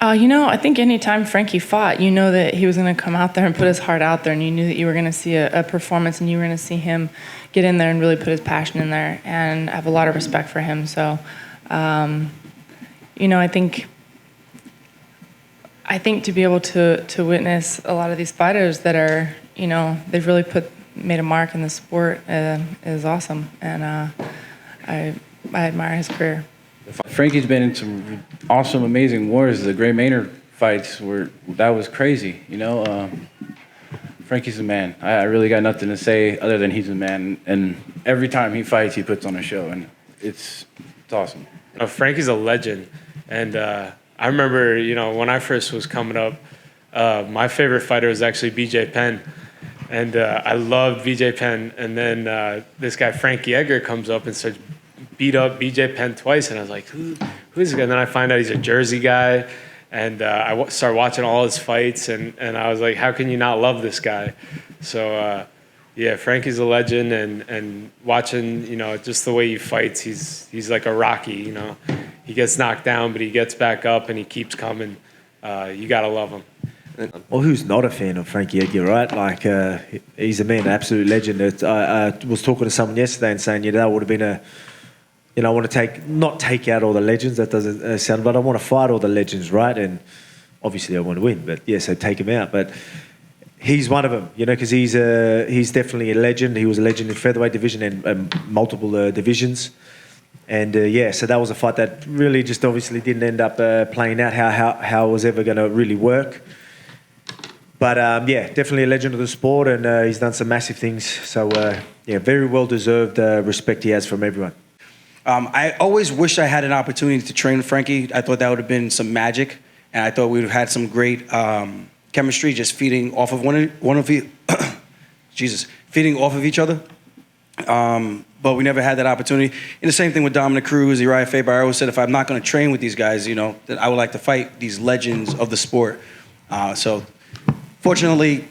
I think anytime Frankie fought, you know that he was going to come out there and put his heart out there, and you knew that you were going to see a performance, and you were going to see him get in there and really put his passion in there. And I have a lot of respect for him. So, I think to be able to witness a lot of these fighters that are, they've really made a mark in the sport is awesome, and I admire his career. Frankie's been in some awesome, amazing wars. The Gray Maynard fights that was crazy. Frankie's a man. I really got nothing to say other than he's a man. And every time he fights, he puts on a show, and it's awesome. Frankie's a legend, and I remember, when I first was coming up, my favorite fighter was actually BJ Penn, and I loved BJ Penn. And then this guy Frankie Edgar comes up and starts beat up BJ Penn twice, and I was like, who is this guy? And then I find out he's a Jersey guy, and I start watching all his fights, and I was like, how can you not love this guy? So yeah, Frankie's a legend, and watching, just the way he fights, he's like a Rocky, He gets knocked down, but he gets back up and he keeps coming. You gotta love him. Well, who's not a fan of Frankie Edgar, right? Like, he's a man, an absolute legend. I was talking to someone yesterday and saying, that would have been I want to not take out all the legends. That doesn't sound, but I want to fight all the legends, right? And obviously I want to win, but so take him out. But he's one of them, because he's definitely a legend. He was a legend in featherweight division and multiple divisions. And so that was a fight that really just obviously didn't end up playing out how it was ever going to really work. But definitely a legend of the sport, and he's done some massive things. So very well deserved respect he has from everyone. I always wish I had an opportunity to train with Frankie. I thought that would have been some magic, and I thought we would have had some great chemistry, just feeding off of feeding off of each other. But we never had that opportunity. And the same thing with Dominic Cruz, Uriah Faber. I always said if I'm not going to train with these guys, that I would like to fight these legends of the sport. So fortunately,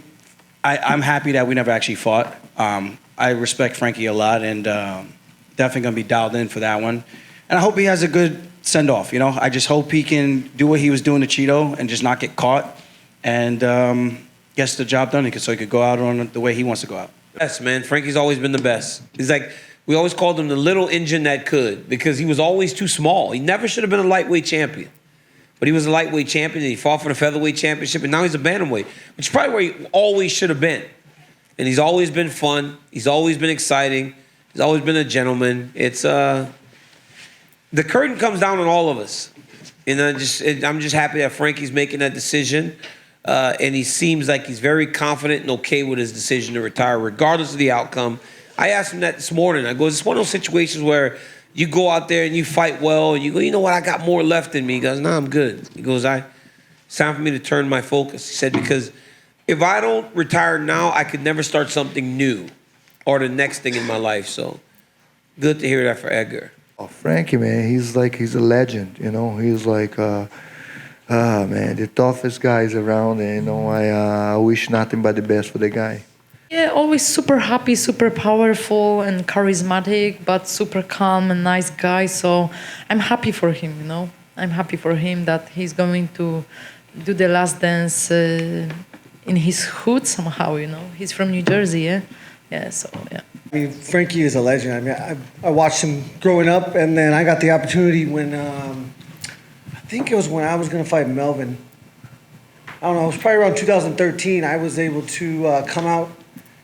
I'm happy that we never actually fought. I respect Frankie a lot, and definitely going to be dialed in for that one. And I hope he has a good send-off, I just hope he can do what he was doing to Cheeto and just not get caught and gets the job done so he could go out on the way he wants to go out. Yes, man. Frankie's always been the best. He's like, we always called him the little engine that could, because he was always too small. He never should have been a lightweight champion. But he was a lightweight champion, and he fought for the featherweight championship, and now he's a bantamweight, which is probably where he always should have been. And he's always been fun. He's always been exciting. He's always been a gentleman. It's the curtain comes down on all of us. And I'm just happy that Frankie's making that decision. And he seems like he's very confident and okay with his decision to retire, regardless of the outcome. I asked him that this morning. I go, it's one of those situations where you go out there and you fight well, and you go, you know what, I got more left in me. He goes, no, I'm good. He goes, it's time for me to turn my focus. He said, because if I don't retire now, I could never start something new or the next thing in my life. So good to hear that for Edgar. Oh, Frankie, man, he's a legend, He's like, man, the toughest guys around, and, I wish nothing but the best for the guy. Yeah, always super happy, super powerful and charismatic, but super calm and nice guy. So I'm happy for him, I'm happy for him that he's going to do the last dance in his hood somehow, He's from New Jersey, yeah? Yeah, so, yeah. Frankie is a legend. I watched him growing up, and then I got the opportunity when, I think it was when I was going to fight Melvin. I don't know, it was probably around 2013. I was able to come out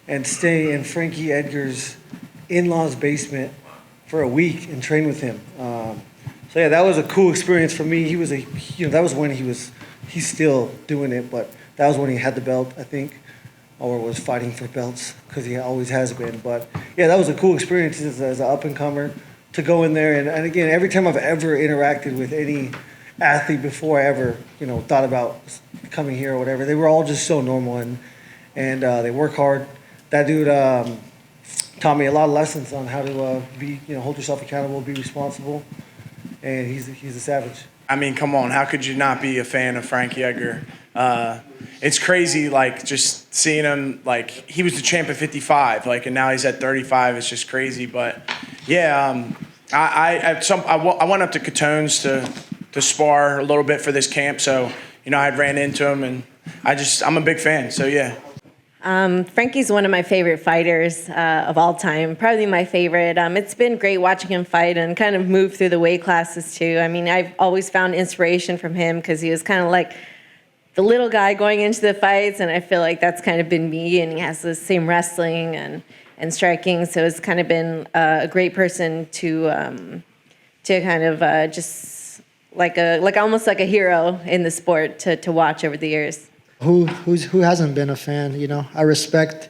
and stay in Frankie Edgar's in-laws basement for a week and train with him. So yeah, that was a cool experience for me. He was that was when he's still doing it, but that was when he had the belt, I think, or was fighting for belts, because he always has been. But yeah, that was a cool experience as an up-and-comer to go in there. And again, every time I've ever interacted with any athlete before I ever, thought about coming here or whatever, they were all just so normal, and they work hard. That dude taught me a lot of lessons on how to be, hold yourself accountable, be responsible, and he's a savage. I mean, come on, how could you not be a fan of Frankie Edgar? It's crazy, just seeing him, he was the champ at 55, and now he's at 35. It's just crazy, but yeah, I went up to Catone's to to spar a little bit for this camp. So, you know, I had ran into him, and I'm a big fan. So, yeah. Frankie's one of my favorite fighters of all time, probably my favorite. It's been great watching him fight and kind of move through the weight classes too. I mean, I've always found inspiration from him because he was kind of like the little guy going into the fights, and I feel like that's kind of been me, and he has the same wrestling and striking, so it's kind of been a great person to kind of just like almost like a hero in the sport to watch over the years. Who hasn't been a fan? You know, I respect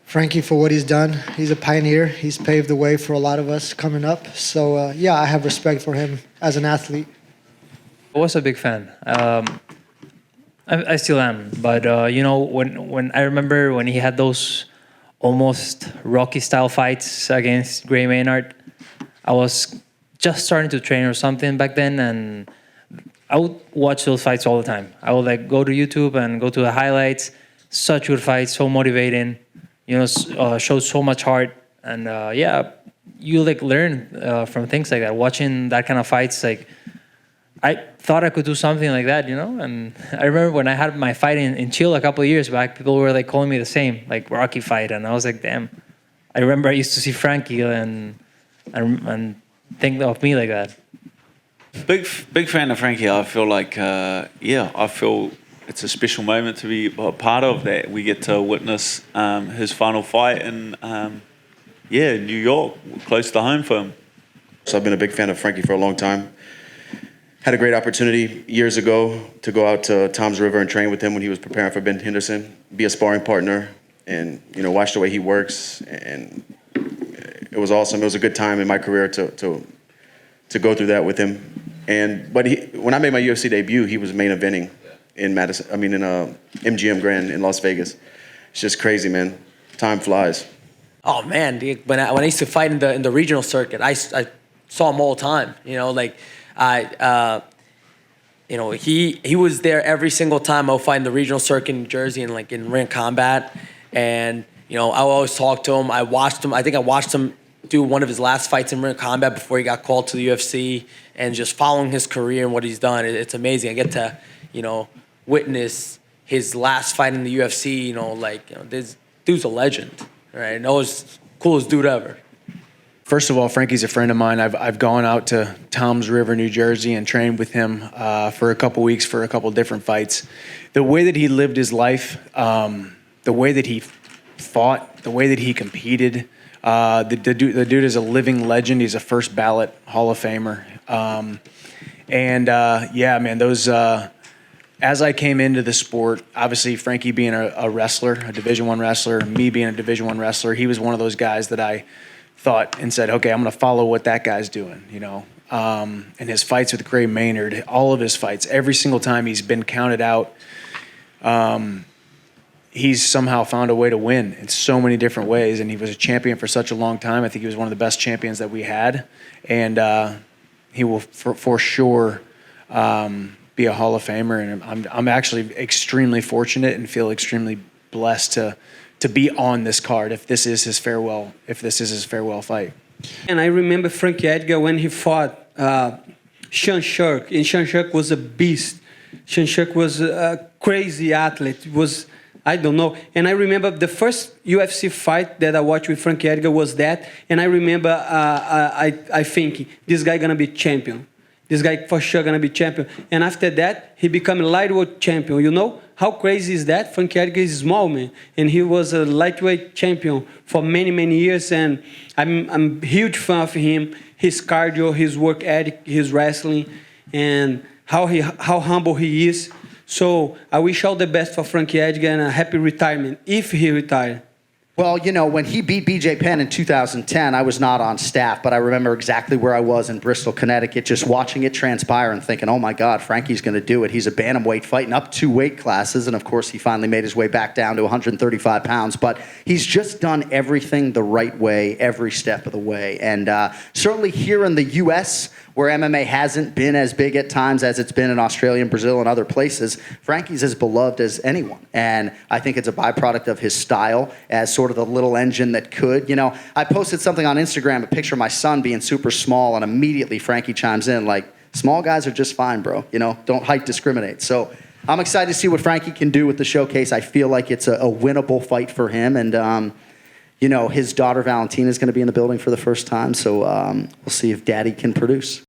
Frankie for what he's done. He's a pioneer. He's paved the way for a lot of us coming up. So yeah, I have respect for him as an athlete. I was a big fan. I still am. But you know, when I remember when he had those almost Rocky-style fights against Gray Maynard, I was just starting to train or something back then, and I would watch those fights all the time. I would like go to YouTube and go to the highlights. Such good fights, so motivating. You know, shows so much heart, and yeah, you like learn from things like that. Watching that kind of fights, like I thought I could do something like that, you know. And I remember when I had my fight in Chile a couple of years back, people were like calling me the same, like Rocky fight, and I was like, damn. I remember I used to see Frankie and think of me like that. Big fan of Frankie. I feel like, I feel it's a special moment to be a part of that. We get to witness his final fight in, New York, close to home for him. So I've been a big fan of Frankie for a long time. Had a great opportunity years ago to go out to Tom's River and train with him when he was preparing for Ben Henderson, be a sparring partner, and you know, watch the way he works. And it was awesome. It was a good time in my career to go through that with him. But when I made my UFC debut, he was main eventing in MGM Grand in Las Vegas. It's just crazy, man. Time flies. Oh man, when I used to fight in the regional circuit, I saw him all the time. You know, like he was there every single time I would fight in the regional circuit in New Jersey and like in ring combat. And you know, I would always talk to him. I think I watched him do one of his last fights in ring combat before he got called to the UFC, and just following his career and what he's done, it's amazing. I get to, you know, witness his last fight in the UFC. You know, this dude's a legend, right? And always coolest dude ever. First of all, Frankie's a friend of mine. I've gone out to Tom's River, New Jersey, and trained with him for a couple weeks for a couple different fights. The way that he lived his life, the way that he fought, the way that he competed. The dude is a living legend. He's a first ballot Hall of Famer. Those as I came into the sport, obviously Frankie being a wrestler, a Division I wrestler, me being a Division I wrestler, he was one of those guys that I thought and said, okay, I'm going to follow what that guy's doing, you know. And his fights with Gray Maynard, all of his fights, every single time he's been counted out, he's somehow found a way to win in so many different ways, and he was a champion for such a long time. I think he was one of the best champions that we had, and he will for sure be a Hall of Famer. And I'm actually extremely fortunate and feel extremely blessed to be on this card if this is his farewell fight. And I remember Frankie Edgar when he fought Sean Shirk, and Sean Shirk was a beast. Sean Shirk was a crazy athlete. I don't know. And I remember the first UFC fight that I watched with Frankie Edgar was that. And I remember I think this guy gonna be champion. This guy for sure gonna be champion. And after that, he became a lightweight champion. You know how crazy is that? Frankie Edgar is small, man, and he was a lightweight champion for many, many years. And I'm a huge fan of him. His cardio, his work ethic, his wrestling, and how humble he is. So I wish all the best for Frankie Edgar and a happy retirement, if he retired. Well, you know, when he beat BJ Penn in 2010, I was not on staff, but I remember exactly where I was in Bristol, Connecticut, just watching it transpire and thinking, oh my God, Frankie's going to do it. He's a bantamweight fighting up 2 weight classes, and of course he finally made his way back down to 135 pounds, but he's just done everything the right way, every step of the way. And certainly here in the U.S., where MMA hasn't been as big at times as it's been in Australia and Brazil and other places, Frankie's as beloved as anyone. And I think it's a byproduct of his style as sort of the little engine that could. You know, I posted something on Instagram, a picture of my son being super small, and immediately Frankie chimes in like, Small guys are just fine, bro. You know, don't height discriminate. So I'm excited to see what Frankie can do with the showcase. I feel like it's a winnable fight for him. And, you know, his daughter Valentina is going to be in the building for the first time. So we'll see if Daddy can produce.